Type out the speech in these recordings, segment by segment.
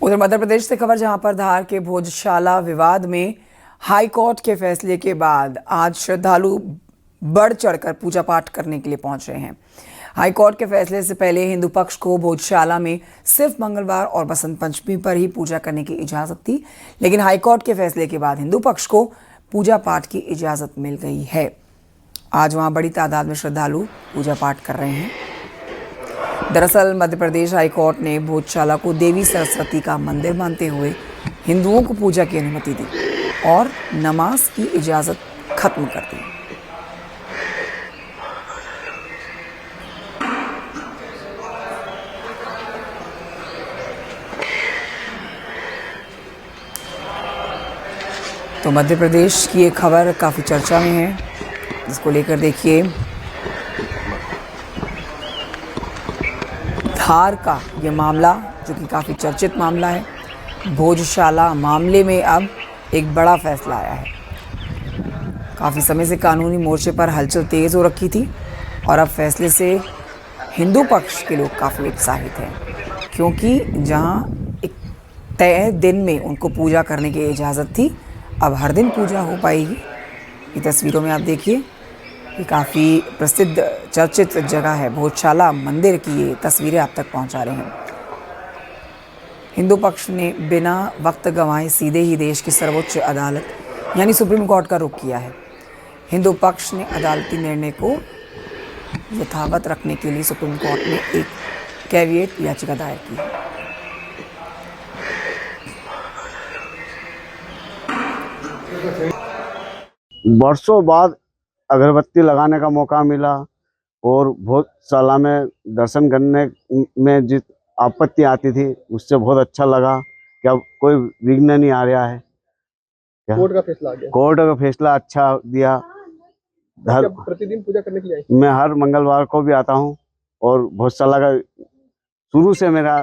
उधर मध्य प्रदेश से खबर, जहां पर धार के भोजशाला विवाद में हाई कोर्ट के फैसले के बाद आज श्रद्धालु बढ़ चढ़कर पूजा पाठ करने के लिए पहुंच रहे हैं। हाई कोर्ट के फैसले से पहले हिंदू पक्ष को भोजशाला में सिर्फ मंगलवार और बसंत पंचमी पर ही पूजा करने की इजाजत थी, लेकिन हाई कोर्ट के फैसले के बाद हिंदू पक्ष को पूजा पाठ की इजाजत मिल गई है। आज वहां बड़ी तादाद में श्रद्धालु पूजा पाठ कर रहे हैं। दरअसल मध्य प्रदेश हाई कोर्ट ने भोजशाला को देवी सरस्वती का मंदिर मानते हुए हिंदुओं को पूजा की अनुमति दी और नमाज की इजाजत खत्म कर दी। तो मध्य प्रदेश की एक खबर काफ़ी चर्चा में है, जिसको लेकर देखिए धार का ये मामला, जो कि काफ़ी चर्चित मामला है। भोजशाला मामले में अब एक बड़ा फैसला आया है। काफ़ी समय से कानूनी मोर्चे पर हलचल तेज़ हो रखी थी और अब फैसले से हिंदू पक्ष के लोग काफ़ी उत्साहित हैं, क्योंकि जहां एक तय दिन में उनको पूजा करने की इजाज़त थी, अब हर दिन पूजा हो पाएगी। ये तस्वीरों में आप देखिए, ये काफ़ी प्रसिद्ध चर्चित जगह है भोजशाला मंदिर की, ये तस्वीरें आप तक पहुंचा रहे हैं। हिंदू पक्ष ने बिना वक्त गंवाए सीधे ही देश की सर्वोच्च अदालत यानी सुप्रीम कोर्ट का रुख किया है। हिंदू पक्ष ने अदालती निर्णय को यथावत रखने के लिए सुप्रीम कोर्ट में एक कैविएट याचिका दायर की है। वर्षों बाद अगरबत्ती लगाने का मौका मिला और भोजशाला में दर्शन करने में जिस आपत्ति आती थी उससे बहुत अच्छा लगा कि अब कोई विघ्न नहीं आ रहा है। कोर्ट का फैसला आ गया। कोर्ट का फैसला अच्छा दिया। प्रतिदिन पूजा करने के लिए आए? मैं हर मंगलवार को भी आता हूँ और भोजशाला का शुरू से मेरा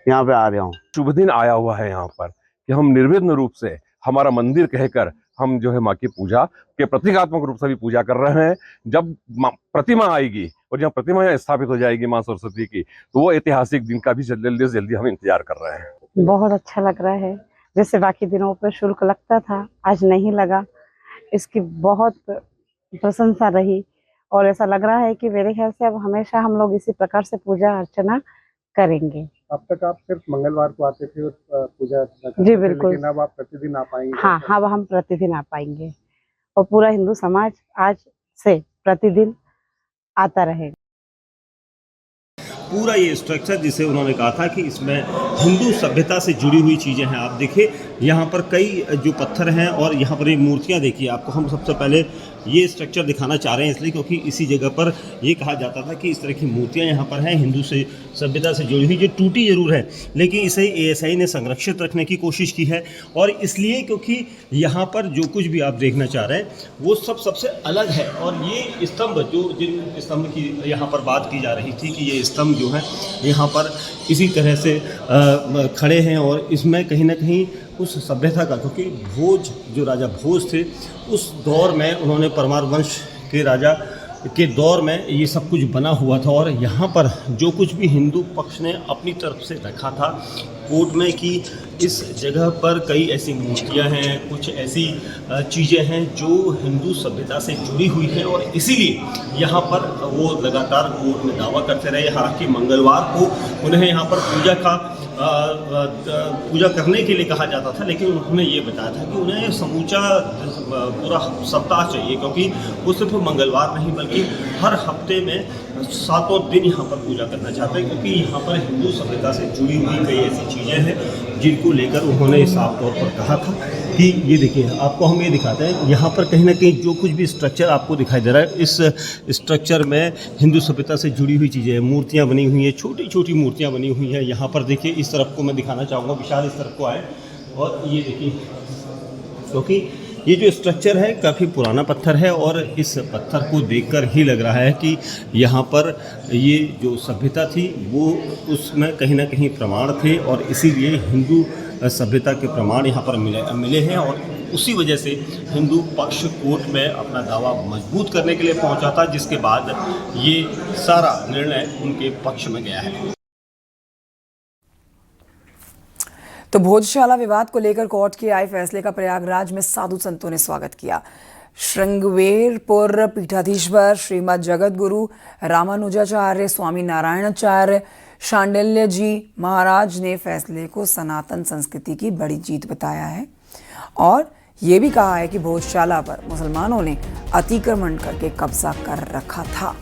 यहाँ पे आ रहा हूँ। शुभ दिन आया हुआ है यहाँ पर कि हम निर्विघ्न रूप से हमारा मंदिर कहकर हम जो है माँ की पूजा के प्रतीकात्मक रूप से भी पूजा कर रहे हैं। जब प्रतिमा आएगी और जब प्रतिमा यहाँ स्थापित हो जाएगी माँ सरस्वती की, तो वो ऐतिहासिक दिन का भी जल्दी से जल्दी हम इंतजार कर रहे हैं। बहुत अच्छा लग रहा है। जैसे बाकी दिनों पर शुल्क लगता था, आज नहीं लगा। इसकी बहुत प्रशंसा रही और ऐसा लग रहा है कि मेरे ख्याल से अब हमेशा हम लोग इसी प्रकार से पूजा अर्चना करेंगे। अब तक आप सिर्फ मंगलवार को आते थे और पूजा अर्चना करते जी थे, बिल्कुल। लेकिन अब आप प्रतिदिन आ पाएंगे? हाँ, अब हम प्रतिदिन आ पाएंगे और पूरा हिंदू समाज आज से प्रतिदिन आता रहेगा। पूरा ये स्ट्रक्चर जिसे उन्होंने कहा था कि इसमें हिंदू सभ्यता से जुड़ी हुई चीज़ें हैं। आप देखिए यहाँ पर कई जो पत्थर हैं और यहाँ पर ये मूर्तियाँ देखिए। आपको हम सबसे पहले ये स्ट्रक्चर दिखाना चाह रहे हैं इसलिए क्योंकि इसी जगह पर ये कहा जाता था कि इस तरह की मूर्तियाँ यहाँ पर हैं हिंदू से सभ्यता से जुड़ी हुई, जो टूटी ज़रूर है लेकिन इसे एएसआई ने संरक्षित रखने की कोशिश की है। और इसलिए क्योंकि यहाँ पर जो कुछ भी आप देखना चाह रहे हैं वो सबसे अलग है। और ये स्तंभ जो जिन स्तंभ की यहाँ पर बात की जा रही थी कि ये स्तंभ जो है यहाँ पर इसी तरह से खड़े हैं और इसमें कहीं ना कहीं उस सभ्यता का, क्योंकि भोज जो राजा भोज थे उस दौर में उन्होंने परमार वंश के राजा के दौर में ये सब कुछ बना हुआ था। और यहाँ पर जो कुछ भी हिंदू पक्ष ने अपनी तरफ से रखा था कोर्ट में कि इस जगह पर कई ऐसी मूर्तियाँ हैं, कुछ ऐसी चीज़ें हैं जो हिंदू सभ्यता से जुड़ी हुई हैं और इसीलिए यहाँ पर वो लगातार कोर्ट में दावा करते रहे। हालांकि मंगलवार को उन्हें यहाँ पर पूजा करने के लिए कहा जाता था, लेकिन उन्होंने ये बताया था कि उन्हें समूचा पूरा सप्ताह चाहिए, क्योंकि वो सिर्फ मंगलवार नहीं बल्कि हर हफ्ते में 7 दिन यहाँ पर पूजा करना चाहते हैं, क्योंकि यहाँ पर हिंदू सभ्यता से जुड़ी हुई कई ऐसी चीज़ें हैं जिनको लेकर उन्होंने साफ तौर पर कहा था कि ये देखिए। आपको हम ये दिखाते हैं यहाँ पर कहीं ना कहीं जो कुछ भी स्ट्रक्चर आपको दिखाई दे रहा है, इस स्ट्रक्चर में हिंदू सभ्यता से जुड़ी हुई चीज़ें हैं, मूर्तियाँ बनी हुई हैं, छोटी छोटी मूर्तियाँ बनी हुई हैं। यहाँ पर देखिए, इस तरफ को मैं दिखाना चाहूँगा, विशाल इस तरफ को आए और ये देखिए, क्योंकि ये जो स्ट्रक्चर है काफ़ी पुराना पत्थर है और इस पत्थर को देखकर ही लग रहा है कि यहाँ पर ये जो सभ्यता थी वो उसमें कहीं ना कहीं प्रमाण थे और इसीलिए हिंदू सभ्यता के प्रमाण यहाँ पर मिले हैं। और उसी वजह से हिंदू पक्ष कोर्ट में अपना दावा मजबूत करने के लिए पहुँचा था, जिसके बाद ये सारा निर्णय उनके पक्ष में गया है। तो भोजशाला विवाद को लेकर कोर्ट के आए फैसले का प्रयागराज में साधु संतों ने स्वागत किया। श्रृंगवेरपुर पीठाधीश्वर श्रीमद जगत गुरु रामानुजाचार्य स्वामी नारायणाचार्य शांडिल्य जी महाराज ने फैसले को सनातन संस्कृति की बड़ी जीत बताया है और ये भी कहा है कि भोजशाला पर मुसलमानों ने अतिक्रमण करके कब्जा कर रखा था।